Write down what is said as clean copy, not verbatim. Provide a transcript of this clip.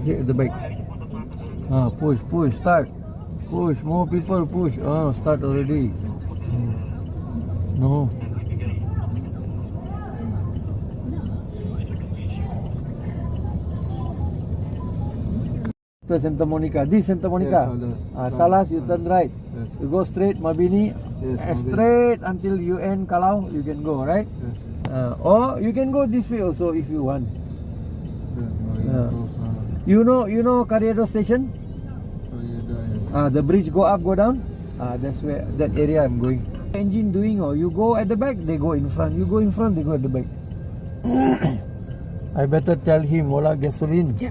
Here at the back. Push, push, start. Push, more people push. Start already. No. Santa Monica. This Santa Monica. Yes, Salas, you turn right. Yes. You go straight Mabini. Yes, Mabini. Straight until you end Kalau. You can go, right? Yes. Or you can go this way also if you want. Yes, You know Carriedo station? The bridge go up, go down. That's where that area I'm going. Engine doing, or you go at the back, they go in front. You go in front, they go at the back. I better tell him, wala gasoline. Yeah.